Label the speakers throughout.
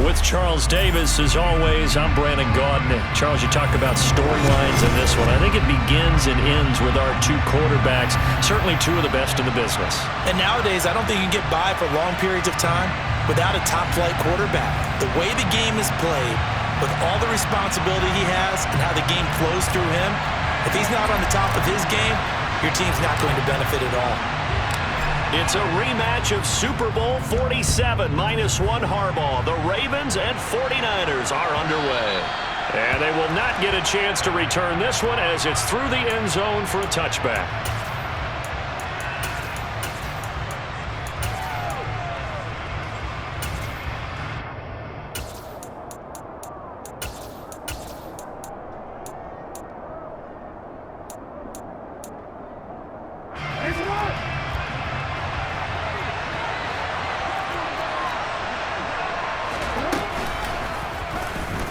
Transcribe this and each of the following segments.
Speaker 1: With Charles Davis, as always, I'm Brandon Gaudin. Charles, you talk about storylines in this one. I think it begins and ends with our two quarterbacks, certainly two of the best in the business.
Speaker 2: And nowadays, I don't think you can get by for long periods of time without a top-flight quarterback. The way the game is played, with all the responsibility he has and how the game flows through him, if he's not on the top of his game, your team's not going to benefit at all.
Speaker 1: It's a rematch of Super Bowl 47, -1 Harbaugh. The Ravens and 49ers are underway. And they will not get a chance to return this one as it's through the end zone for a touchback.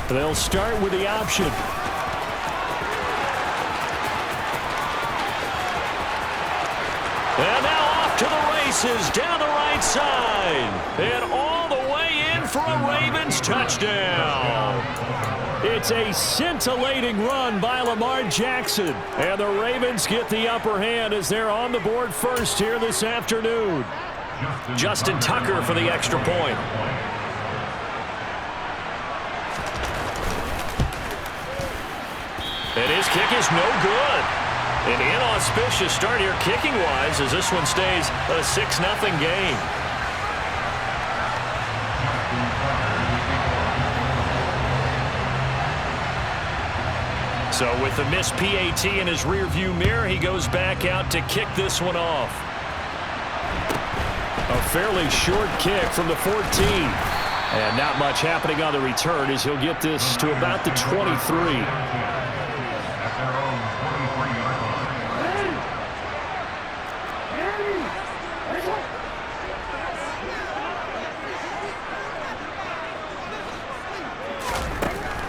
Speaker 1: They'll start with the option. And now off to the races down the right side. And all the way in for a Ravens touchdown. It's a scintillating run by Lamar Jackson. And the Ravens get the upper hand as they're on the board first here this afternoon. Justin Tucker for the extra point. And his kick is no good. An inauspicious start here kicking-wise as this one stays a 6-0 game. So with the missed PAT in his rearview mirror, he goes back out to kick this one off. A fairly short kick from the 14. And not much happening on the return as he'll get this to about the 23.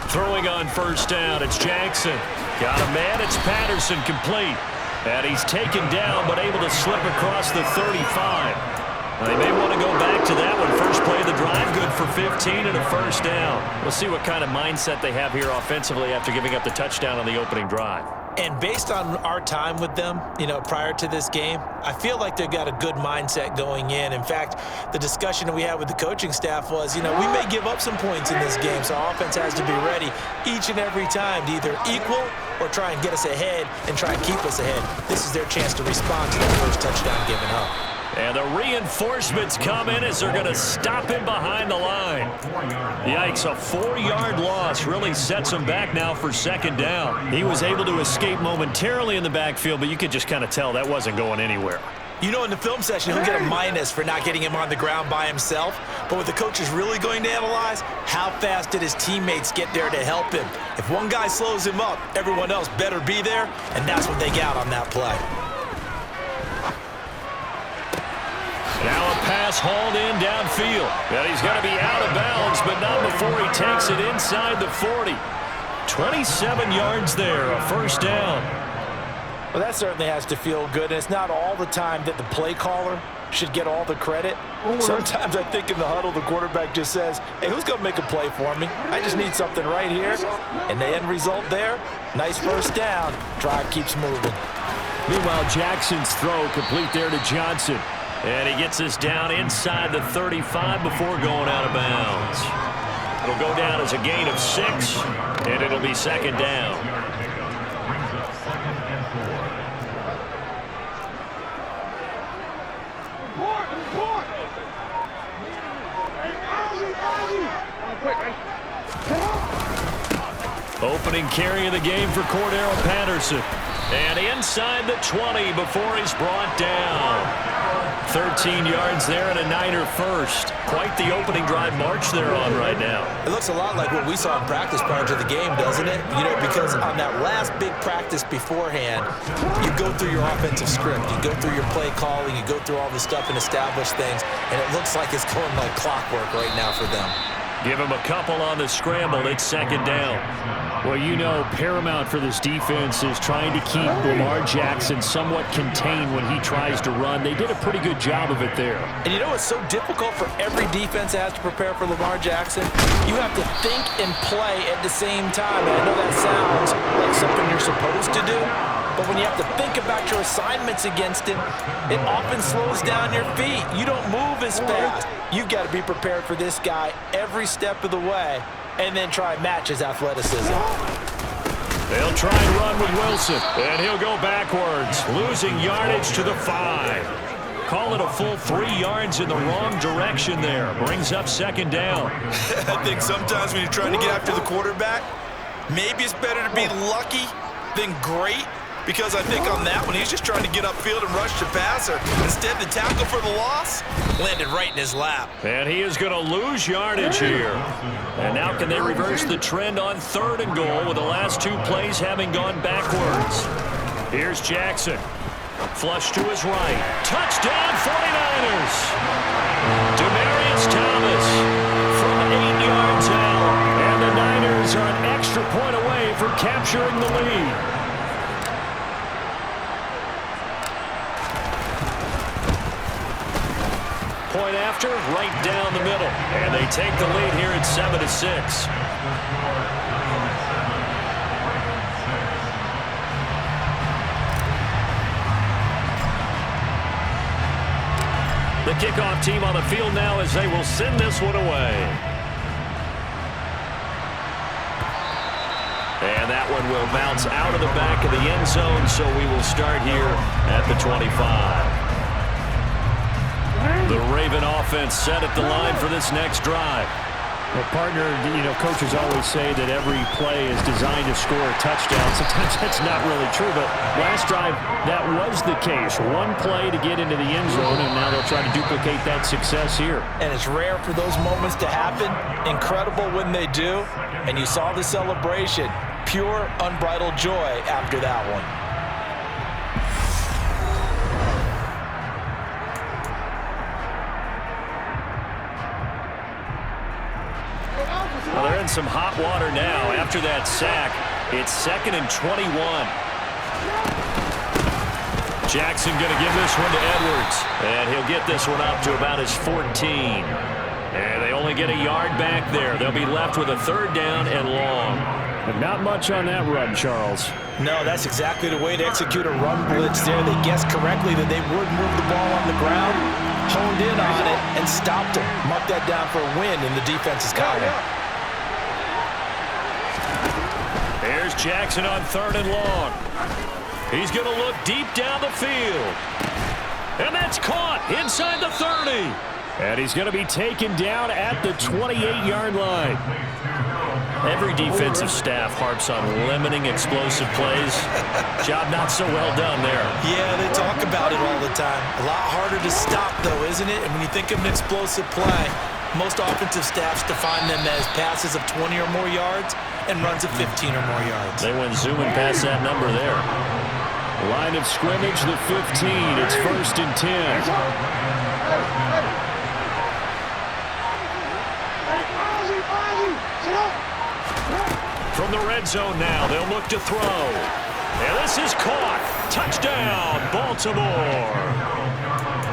Speaker 1: Throwing on first down, it's Jackson. Got a man, it's Patterson complete. And he's taken down, but able to slip across the 35. They may want to go back to that one. First play of the drive, good for 15 and a first down. We'll see what kind of mindset they have here offensively after giving up the touchdown on the opening drive.
Speaker 2: And based on our time with them, prior to this game, I feel like they've got a good mindset going in. In fact, the discussion that we had with the coaching staff was, we may give up some points in this game, so our offense has to be ready each and every time to either equal or try and get us ahead and try and keep us ahead. This is their chance to respond to that first touchdown given up.
Speaker 1: And the reinforcements come in as they're going to stop him behind the line. Yikes, a 4-yard loss really sets him back now for second down. He was able to escape momentarily in the backfield, but you could just kind of tell that wasn't going anywhere.
Speaker 2: In the film session, he'll get a minus for not getting him on the ground by himself. But what the coach is really going to analyze, how fast did his teammates get there to help him? If one guy slows him up, everyone else better be there, and that's what they got on that play.
Speaker 1: Now a pass hauled in downfield. And he's going to be out of bounds, but not before he takes it inside the 40. 27 yards there, a first down.
Speaker 2: Well, that certainly has to feel good, and it's not all the time that the play caller should get all the credit. Sometimes I think in the huddle, the quarterback just says, hey, who's going to make a play for me? I just need something right here. And the end result there, nice first down. Drive keeps moving.
Speaker 1: Meanwhile, Jackson's throw complete there to Johnson. And he gets us down inside the 35 before going out of bounds. It'll go down as a gain of 6, and it'll be second down. Opening carry of the game for Cordero Patterson. And inside the 20 before he's brought down. 13 yards there and a Niner first. Quite the opening drive march they're on right now.
Speaker 2: It looks a lot like what we saw in practice prior to the game, doesn't it? Because on that last big practice beforehand, you go through your offensive script. You go through your play calling. You go through all the stuff and establish things. And it looks like it's going like clockwork right now for them.
Speaker 1: Give him a couple on the scramble. It's second down.
Speaker 3: Well, you know, paramount for this defense is trying to keep Lamar Jackson somewhat contained when he tries to run. They did a pretty good job of it there.
Speaker 2: And you know what's so difficult for every defense that has to prepare for Lamar Jackson? You have to think and play at the same time. And I know that sounds like something you're supposed to do, but when you have to think about your assignments against him, it often slows down your feet. You don't move as fast. You've got to be prepared for this guy every step of the way and then try and match his athleticism.
Speaker 1: They'll try and run with Wilson, and he'll go backwards, losing yardage to the 5. Call it a full 3 yards in the wrong direction there. Brings up second down.
Speaker 4: I think sometimes when you're trying to get after the quarterback, maybe it's better to be lucky than great, because I think on that one, he's just trying to get upfield and rush the passer. Instead, the tackle for the loss landed right in his lap.
Speaker 1: And he is going to lose yardage here. And now can they reverse the trend on 3rd and goal with the last 2 plays having gone backwards? Here's Jackson. Flush to his right. Touchdown 49ers. Demaryius Thomas from 8 yards out. And the Niners are an extra point away from capturing the lead. Point after, right down the middle. And they take the lead here at 7-6. The kickoff team on the field now as they will send this one away. And that one will bounce out of the back of the end zone, so we will start here at the 25. The Raven offense set at the line for this next drive.
Speaker 3: Well, partner, you know, coaches always say that every play is designed to score a touchdown. Sometimes that's not really true, but last drive, that was the case. One play to get into the end zone, and now they'll try to duplicate that success here.
Speaker 2: And it's rare for those moments to happen. Incredible when they do. And you saw the celebration. Pure, unbridled joy after that one.
Speaker 1: Well, they're in some hot water now. After that sack, it's 2nd and 21. Jackson going to give this one to Edwards. And he'll get this one up to about his 14. And they only get a yard back there. They'll be left with a 3rd down and long.
Speaker 3: But not much on that run, Charles.
Speaker 2: No, that's exactly the way to execute a run blitz there. They guessed correctly that they would move the ball on the ground, honed in on it, and stopped him. Mark that down for a win in the defense's column.
Speaker 1: There's Jackson on 3rd and long. He's going to look deep down the field. And that's caught inside the 30.
Speaker 3: And he's going to be taken down at the 28-yard line.
Speaker 1: Every defensive staff harps on limiting explosive plays. Job not so well done there.
Speaker 2: Yeah, they talk about it all the time. A lot harder to stop, though, isn't it? And when you think of an explosive play, most offensive staffs define them as passes of 20 or more yards and runs of 15 or more yards.
Speaker 1: They went zooming past that number there.
Speaker 3: Line of scrimmage, the 15. It's 1st and 10.
Speaker 1: From the red zone now, they'll look to throw. And this is caught. Touchdown, Baltimore.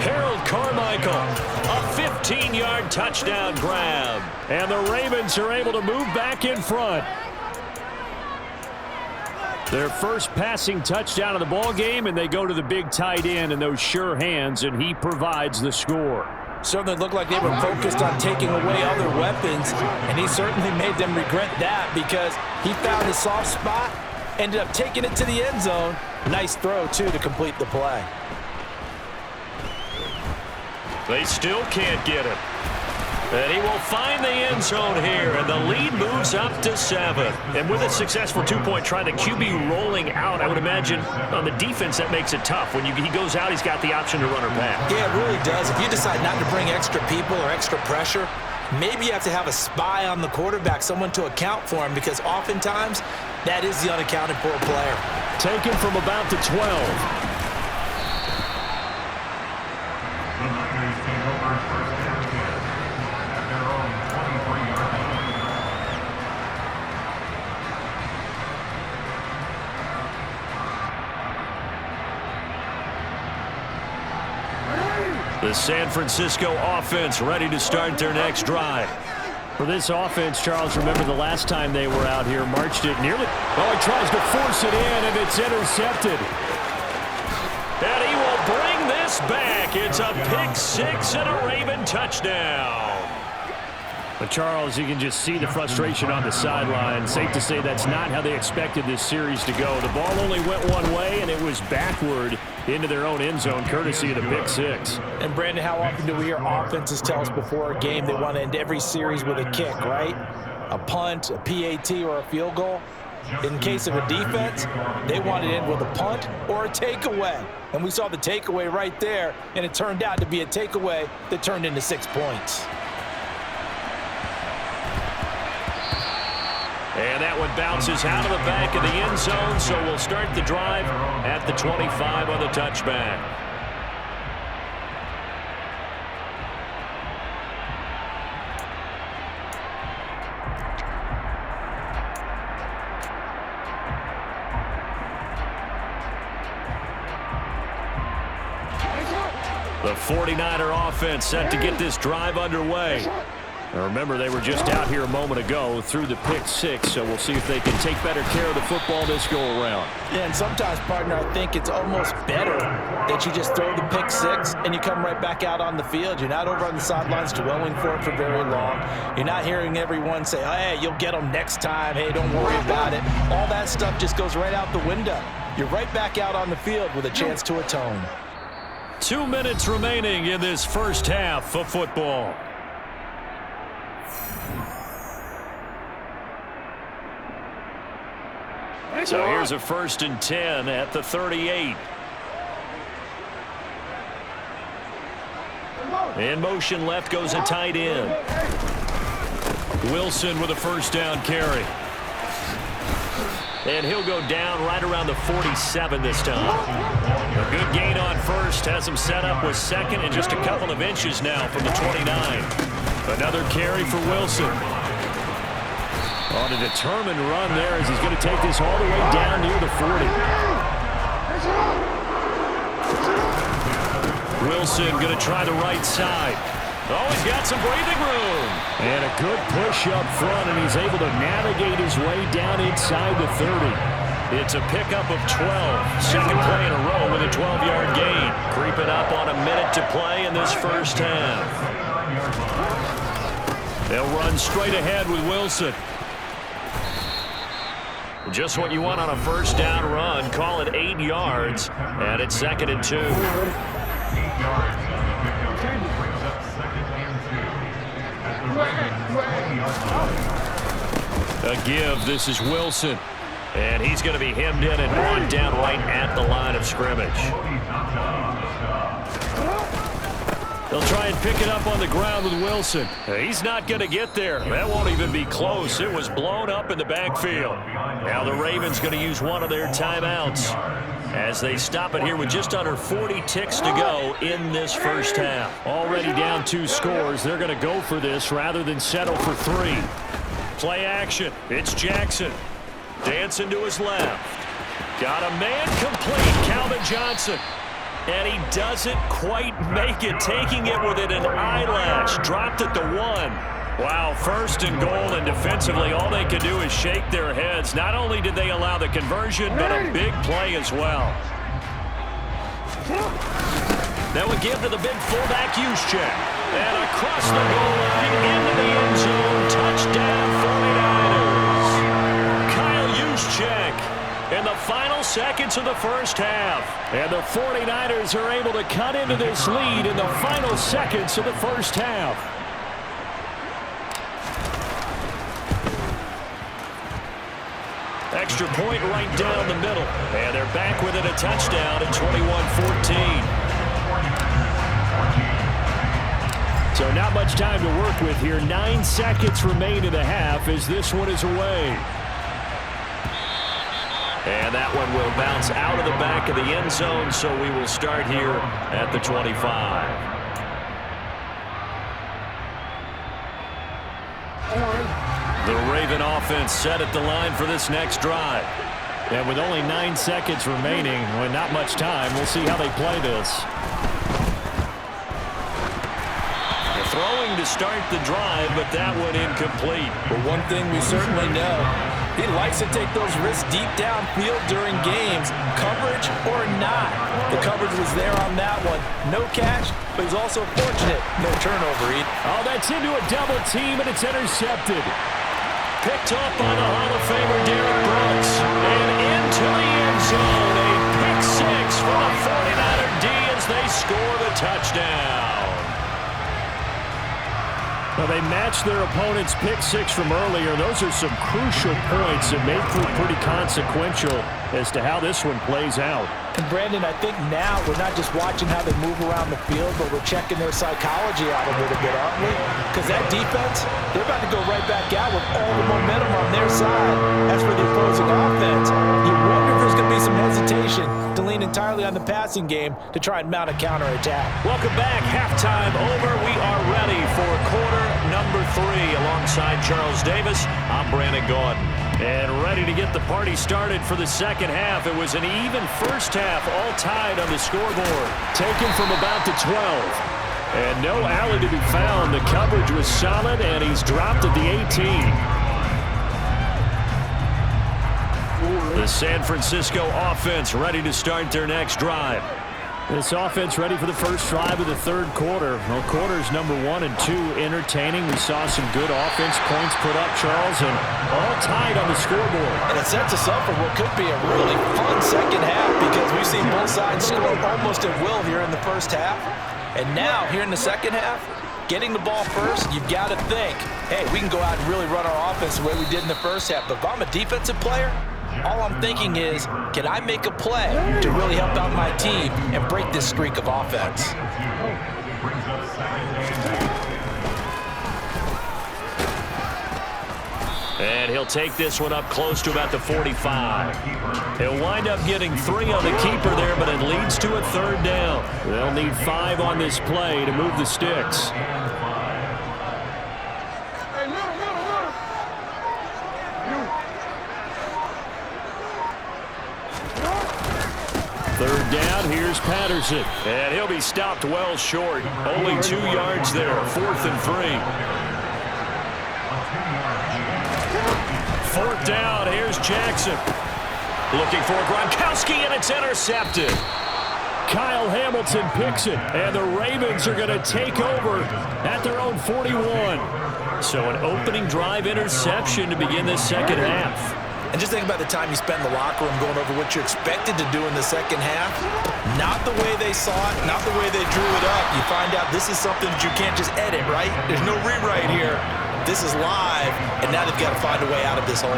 Speaker 1: Harold Carmichael, a 15-yard touchdown grab.
Speaker 3: And the Ravens are able to move back in front. Their first passing touchdown of the ball game, and they go to the big tight end and those sure hands, and he provides the score.
Speaker 2: Certainly looked like they were focused on taking away other weapons, and he certainly made them regret that because he found a soft spot, ended up taking it to the end zone. Nice throw, too, to complete the play.
Speaker 1: They still can't get it. And he will find the end zone here, and the lead moves up to 7. And with a successful 2-point try, the QB rolling out, I would imagine on the defense that makes it tough. When he goes out, he's got the option to run or pass.
Speaker 2: Yeah, it really does. If you decide not to bring extra people or extra pressure, maybe you have to have a spy on the quarterback, someone to account for him, because oftentimes that is the unaccounted for player.
Speaker 3: Taken from about the 12.
Speaker 1: The San Francisco offense ready to start their next drive.
Speaker 3: For this offense, Charles, remember the last time they were out here, marched it nearly. Oh, he tries to force it in, and it's intercepted.
Speaker 1: And he will bring this back. It's a pick six and a Raven touchdown.
Speaker 3: But, Charles, you can just see the frustration on the sideline. Safe to say that's not how they expected this series to go. The ball only went one way, and it was backward into their own end zone, courtesy of the pick six.
Speaker 2: And, Brandon, how often do we hear offenses tell us before a game they want to end every series with a kick, right? A punt, a PAT, or a field goal. In case of a defense, they want to end with a punt or a takeaway. And we saw the takeaway right there, and it turned out to be a takeaway that turned into 6 points.
Speaker 1: And that one bounces out of the back of the end zone, so we'll start the drive at the 25 on the touchback. The 49er offense set to get this drive underway. Now remember, they were just out here a moment ago through the pick six, so we'll see if they can take better care of the football this go-around.
Speaker 2: Yeah, and sometimes, partner, I think it's almost better that you just throw the pick six and you come right back out on the field. You're not over on the sidelines dwelling for it for very long. You're not hearing everyone say, oh, hey, you'll get them next time. Hey, don't worry about it. All that stuff just goes right out the window. You're right back out on the field with a chance to atone.
Speaker 1: 2 minutes remaining in this first half of football. So here's a 1st and 10 at the 38. In motion left goes a tight end. Wilson with a first down carry. And he'll go down right around the 47 this time. A good gain on first, has him set up with second and just a couple of inches now from the 29. Another carry for Wilson. On a determined run there as he's going to take this all the way down near the 40. Wilson going to try the right side. Oh, he's got some breathing room. And a good push up front, and he's able to navigate his way down inside the 30. It's a pickup of 12. Second play in a row with a 12-yard gain. Creeping up on a minute to play in this first half. They'll run straight ahead with Wilson. Just what you want on a first down run. Call it 8 yards, and it's 2nd and 2. A give. This is Wilson, and he's going to be hemmed in and brought down right at the line of scrimmage. They'll try and pick it up on the ground with Wilson. He's not going to get there. That won't even be close. It was blown up in the backfield. Now the Ravens going to use one of their timeouts as they stop it here with just under 40 ticks to go in this first half. Already down 2 scores. They're going to go for this rather than settle for 3. Play action. It's Jackson. Dancing to his left. Got a man complete. Calvin Johnson. And he doesn't quite make it, taking it within an eyelash. Dropped at the 1. Wow, 1st and goal, and defensively all they could do is shake their heads. Not only did they allow the conversion, but a big play as well. That would give to the big fullback Juszczyk. And across the goal line into the end zone. Touchdown 49ers. Kyle Juszczyk in the final seconds of the first half. And the 49ers are able to cut into this lead in the final seconds of the first half. Extra point right down the middle. And they're back within a touchdown at 21-14. So not much time to work with here. 9 seconds remain in the half as this one is away. And that one will bounce out of the back of the end zone, so we will start here at the 25. The Raven offense set at the line for this next drive. And with only 9 seconds remaining, with not much time, we'll see how they play this. throwing to start the drive, but that one incomplete.
Speaker 2: Well, one thing we certainly know, he likes to take those risks deep downfield during games, coverage or not. The coverage was there on that one. No catch, but he's also fortunate. No turnover,
Speaker 1: Oh, that's into a double team, and it's intercepted. Picked off by the Hall of Famer Derek Brooks. And into the end zone. A pick six for the 49er D as they score the touchdown.
Speaker 3: Well, they matched their opponent's pick six from earlier. Those are some crucial points that may prove pretty consequential as to how this one plays out.
Speaker 2: And Brandon, I think now we're not just watching how they move around the field, but we're checking their psychology out a little bit, aren't we? Because that defense, they're about to go right back out with all the momentum on their side. As for the opposing offense, you wonder if there's going to be some hesitation to lean entirely on the passing game to try and mount a counterattack.
Speaker 1: Welcome back. Halftime over. We are ready for quarter number 3. Alongside Charles Davis, I'm Brandon Gaudin. And ready to get the party started for the second half. It was an even first half, all tied on the scoreboard. Taken from about the 12. And no alley to be found. The coverage was solid, and he's dropped at the 18. The San Francisco offense ready to start their next drive. This offense ready for the first drive of the third quarter. Well, quarters number 1 and 2 entertaining. We saw some good offense points put up, Charles, and all tied on the scoreboard.
Speaker 2: And it sets us up for what could be a really fun second half because we've seen both sides score almost at will here in the first half. And now, here in the second half, getting the ball first, you've got to think, hey, we can go out and really run our offense the way we did in the first half. But if I'm a defensive player, all I'm thinking is, can I make a play to really help out my team and break this streak of offense?
Speaker 1: And he'll take this one up close to about the 45. He'll wind up getting 3 on the keeper there, but it leads to a third down. They'll need 5 on this play to move the sticks. Third down, here's Patterson. And he'll be stopped well short. Only 2 yards there, 4th and 3. 4th down, here's Jackson. Looking for Gronkowski, and it's intercepted. Kyle Hamilton picks it, and the Ravens are going to take over at their own 41. So an opening drive interception to begin this second half.
Speaker 2: And just think about the time you spend in the locker room going over what you expected to do in the second half. Not the way they saw it, not the way they drew it up. You find out this is something that you can't just edit, right? There's no rewrite here. This is live, and now they've got to find a way out of this hole.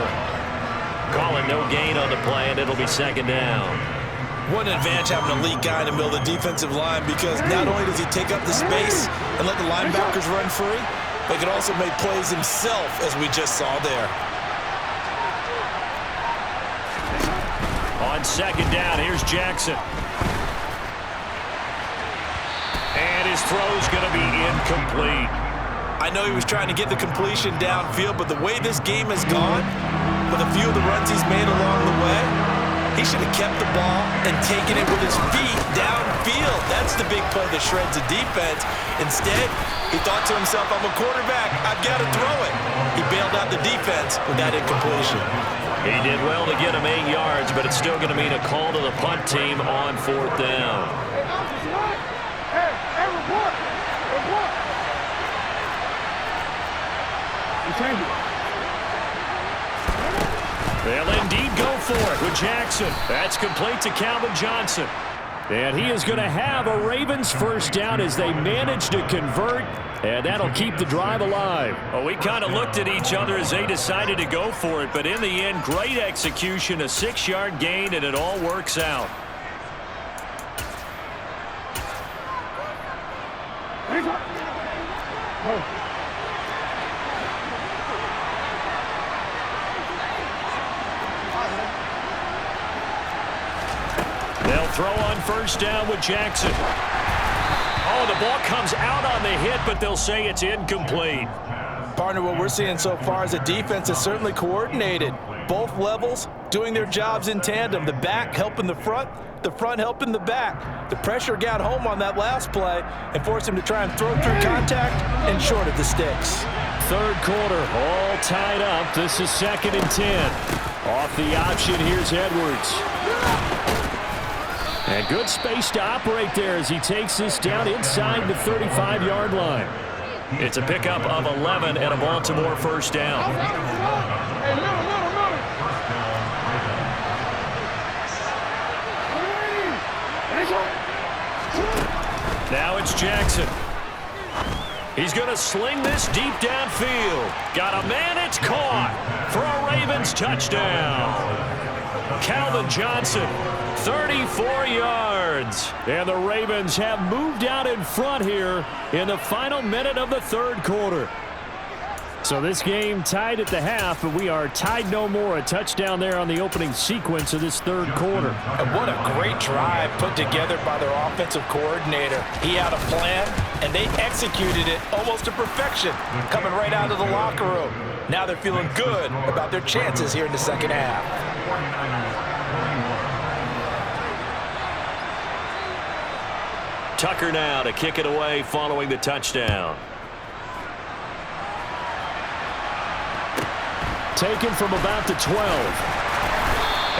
Speaker 1: Calling no gain on the play, and it'll be second down.
Speaker 2: What an advantage having a elite guy in the middle of the defensive line because not only does he take up the space and let the linebackers run free, but he can also make plays himself, as we just saw there.
Speaker 1: On second down, here's Jackson. And his throw's going to be incomplete.
Speaker 2: I know he was trying to get the completion downfield, but the way this game has gone, with a few of the runs he's made along the way, he should have kept the ball and taken it with his feet downfield. That's the big play that shreds the defense. Instead, he thought to himself, I'm a quarterback, I've got to throw it. He bailed out the defense with that incompletion.
Speaker 1: He did well to get him 8 yards, but it's still going to mean a call to the punt team on 4th down. They'll indeed go for it with Jackson. That's complete to Calvin Johnson. And he is going to have a Ravens first down as they manage to convert, and that'll keep the drive alive. Well, we kind of looked at each other as they decided to go for it, but in the end, great execution, a 6-yard gain, and it all works out. They'll throw on first down with Jackson. Oh, the ball comes out on the hit, but they'll say it's incomplete.
Speaker 2: Partner, what we're seeing so far is a defense that's certainly coordinated. Both levels doing their jobs in tandem. The back helping the front helping the back. The pressure got home on that last play and forced him to try and throw through contact and short of the sticks.
Speaker 1: Third quarter, all tied up. This is 2nd and 10. Off the option, here's Edwards. And good space to operate there as he takes this down inside the 35-yard line. It's a pickup of 11 and a Baltimore first down. Now it's Jackson. He's going to sling this deep downfield. Got a man, it's caught for a Ravens touchdown. Calvin Johnson, 34 yards. And the Ravens have moved out in front here in the final minute of the third quarter. So this game tied at the half, but we are tied no more. A touchdown there on the opening sequence of this third quarter.
Speaker 2: And what a great drive put together by their offensive coordinator. He had a plan, and they executed it almost to perfection, coming right out of the locker room. Now they're feeling good about their chances here in the second half.
Speaker 1: Tucker now to kick it away following the touchdown. Taken from about the 12.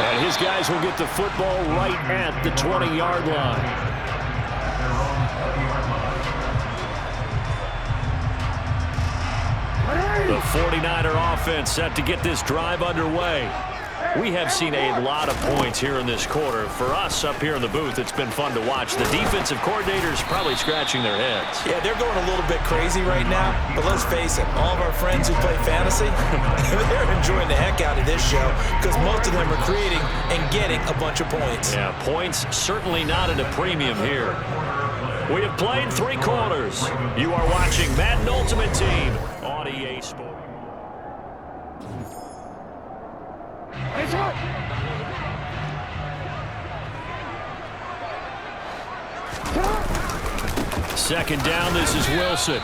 Speaker 1: And his guys will get the football right at the 20-yard line. The 49er offense set to get this drive underway. We have seen a lot of points here in this quarter. For us up here in the booth, it's been fun to watch. The defensive coordinators probably scratching their heads.
Speaker 2: Yeah, they're going a little bit crazy right now, but let's face it, all of our friends who play fantasy, they're enjoying the heck out of this show because most of them are creating and getting a bunch of points.
Speaker 1: Yeah, points certainly not at a premium here. We have played 3 quarters. You are watching Madden Ultimate Team on EA Sports. Second down, this is Wilson.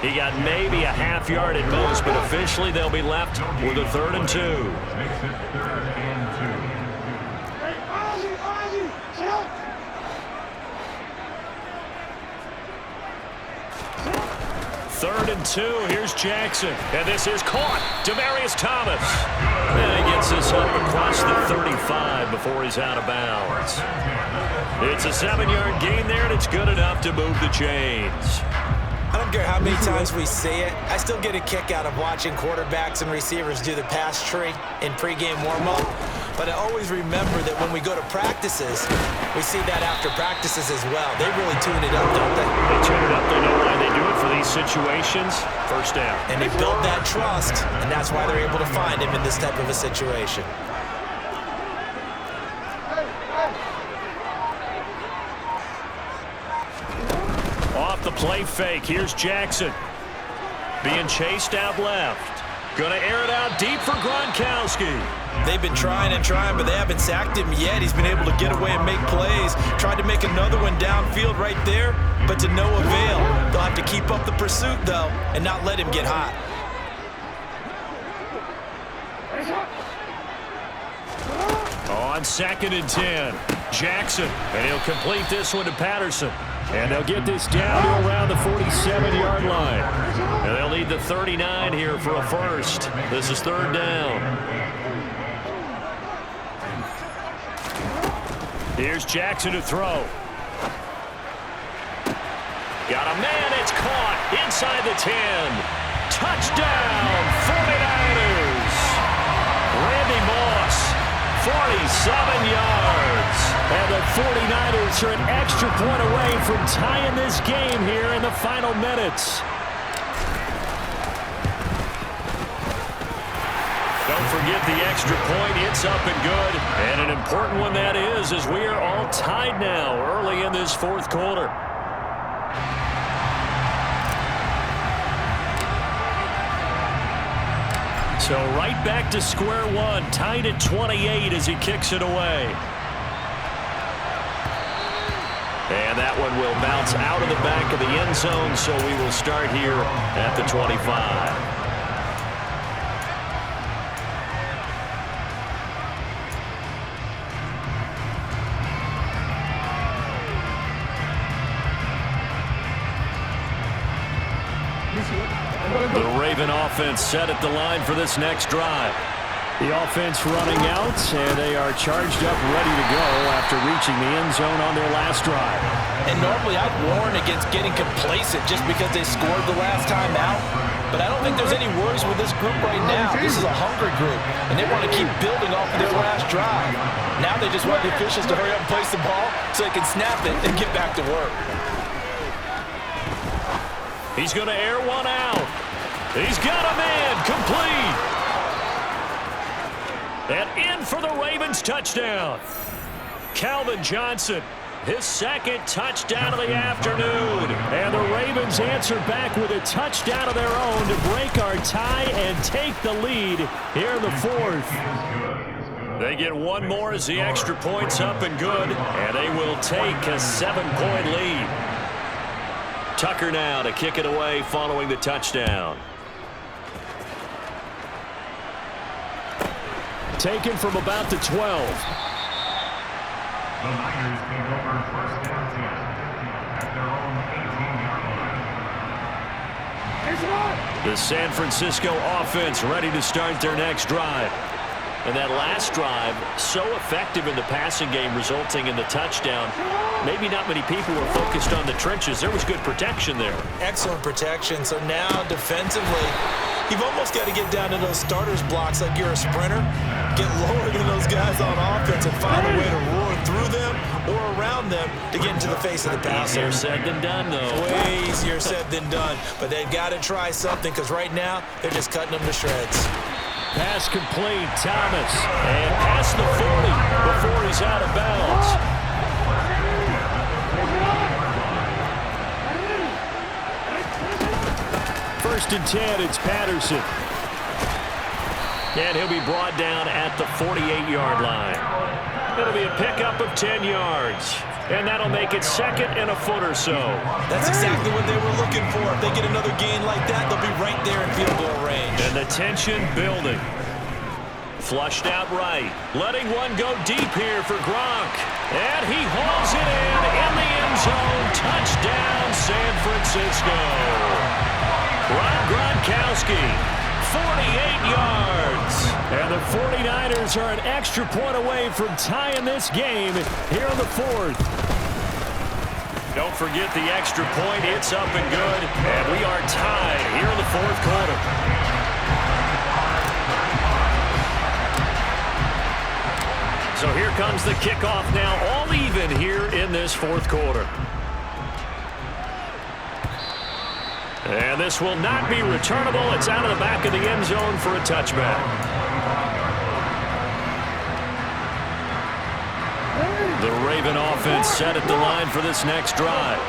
Speaker 1: He got maybe a half yard at most, but officially they'll be left with a 3rd and 2. Third and 2, here's Jackson. And this is caught. Demaryius Thomas. And he gets this up across the 35 before he's out of bounds. It's a 7-yard gain there, and it's good enough to move the chains.
Speaker 2: I don't care how many times we say it, I still get a kick out of watching quarterbacks and receivers do the pass tree in pregame warm-up. But I always remember that when we go to practices, we see that after practices as well. They really tune it up, don't they?
Speaker 1: They tune it up. They know why they do it for these situations. First down.
Speaker 2: And they build that trust, and that's why they're able to find him in this type of a situation.
Speaker 1: Off the play fake, here's Jackson. Being chased out left. Gonna air it out deep for Gronkowski.
Speaker 2: They've been trying and trying, but they haven't sacked him yet. He's been able to get away and make plays. Tried to make another one downfield right there, but to no avail. They'll have to keep up the pursuit, though, and not let him get hot.
Speaker 1: On 2nd and 10, Jackson, and he'll complete this one to Patterson. And they'll get this down to around the 47-yard line. And they'll need the 39 here for a first. This is 3rd down. Here's Jackson to throw. Got a man, it's caught inside the 10. Touchdown, 49ers. Randy Moss, 47 yards. And the 49ers are an extra point away from tying this game here in the final minutes. Don't forget the extra point. It's up and good. And an important one that is, as we are all tied now early in this 4th quarter. So right back to square one, tied at 28 as he kicks it away. And that one will bounce out of the back of the end zone, so we will start here at the 25. offense set at the line for this next drive.
Speaker 3: The offense running out, and they are charged up, ready to go after reaching the end zone on their last drive.
Speaker 2: And normally I'd warn against getting complacent just because they scored the last time out. But I don't think there's any worries with this group right now. This is a hungry group, and they want to keep building off of their last drive. Now they just want the officials to hurry up and place the ball so they can snap it and get back to work.
Speaker 1: He's going to air one out. He's got a man complete. And in for the Ravens touchdown. Calvin Johnson, his second touchdown of the afternoon. And the Ravens answer back with a touchdown of their own to break our tie and take the lead here in the fourth. They get one more as the extra point's up and good, and they will take a 7-point lead. Tucker now to kick it away following the touchdown.
Speaker 3: Taken from about the 12.
Speaker 5: The Niners take over first down at their own 18-yard line.
Speaker 1: The San Francisco offense ready to start their next drive. And that last drive, so effective in the passing game, resulting in the touchdown. Maybe not many people were focused on the trenches. There was good protection there.
Speaker 2: Excellent protection. So now defensively, you've almost got to get down to those starters blocks like you're a sprinter. Get lower than those guys on offense and find a way to roar through them or around them to get into the face of the passer.
Speaker 1: Easier said than done, though.
Speaker 2: Way easier said than done. But they've got to try something because right now they're just cutting them to shreds.
Speaker 3: Pass complete, Thomas. And past the 40 before he's out of bounds. First and 10, it's Patterson.
Speaker 1: And he'll be brought down at the 48-yard line. It'll be a pickup of 10 yards. And that'll make it second and a foot or so.
Speaker 2: That's exactly what they were looking for. If they get another gain like that, they'll be right there in field goal range.
Speaker 1: And the tension building. Flushed out right. Letting one go deep here for Gronk. And he hauls it in the end zone. Touchdown, San Francisco. Rob Gronkowski, 48 yards.
Speaker 3: And the 49ers are an extra point away from tying this game here in the fourth.
Speaker 1: Don't forget the extra point. It's up and good. And we are tied here in the fourth quarter. So here comes the kickoff now, all even here in this fourth quarter. And this will not be returnable. It's out of the back of the end zone for a touchback. The Raven offense set at the line for this next drive.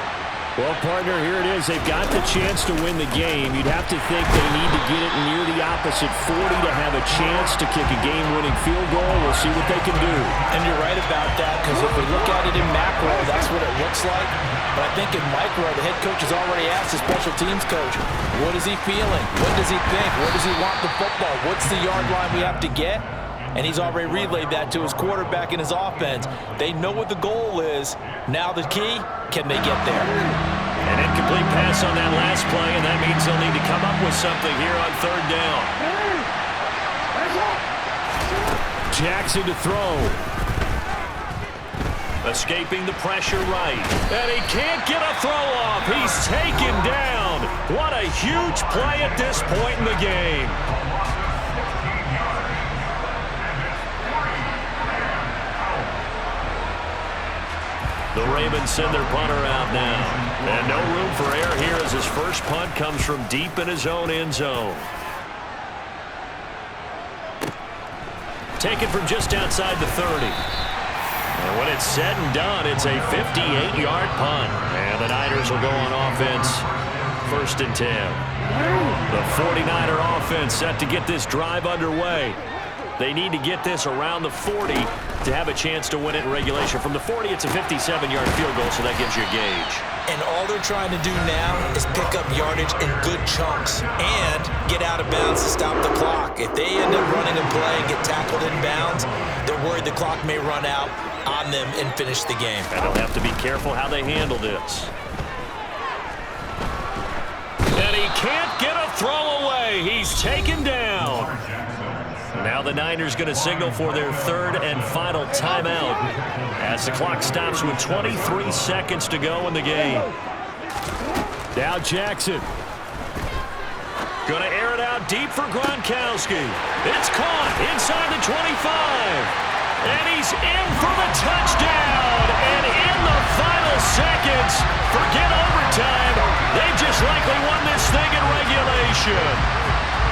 Speaker 3: Well, partner, here it is. They've got the chance to win the game. You'd have to think they need to get it near the opposite 40 to have a chance to kick a game-winning field goal. We'll see what they can do.
Speaker 2: And you're right about that, because if we look at it in macro, that's what it looks like. But I think in micro, the head coach has already asked the special teams coach, what is he feeling? What does he think? Where does he want the football? What's the yard line we have to get? And he's already relayed that to his quarterback and his offense. They know what the goal is. Now the key, can they get there?
Speaker 1: An incomplete pass on that last play, and that means they'll need to come up with something here on third down.
Speaker 3: Jackson to throw.
Speaker 1: Escaping the pressure right. And he can't get a throw off. He's taken down. What a huge play at this point in the game. The Ravens send their punter out now. And no room for error here as his first punt comes from deep in his own end zone. Taken from just outside the 30. And when it's said and done, it's a 58-yard punt. And the Niners will go on offense, first and 10. The 49er offense set to get this drive underway. They need to get this around the 40 to have a chance to win it in regulation. From the 40, it's a 57-yard field goal, so that gives you a gauge.
Speaker 2: And all they're trying to do now is pick up yardage in good chunks and get out of bounds to stop the clock. If they end up running a play and get tackled in bounds, they're worried the clock may run out on them and finish the game.
Speaker 1: And they'll have to be careful how they handle this. And he can't get a throw away. He's taken down. Now the Niners going to signal for their third and final timeout as the clock stops with 23 seconds to go in the game.
Speaker 3: Now Jackson.
Speaker 1: Going to air it out deep for Gronkowski. It's caught inside the 25. And he's in for the touchdown. And in the final seconds, forget overtime. They just likely won this thing in regulation.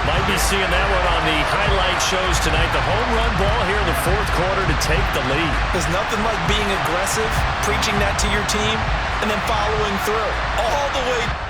Speaker 1: Might be seeing that one on the highlight shows tonight. The home run ball here in the fourth quarter to take the lead.
Speaker 2: There's nothing like being aggressive, preaching that to your team, and then following through all the way.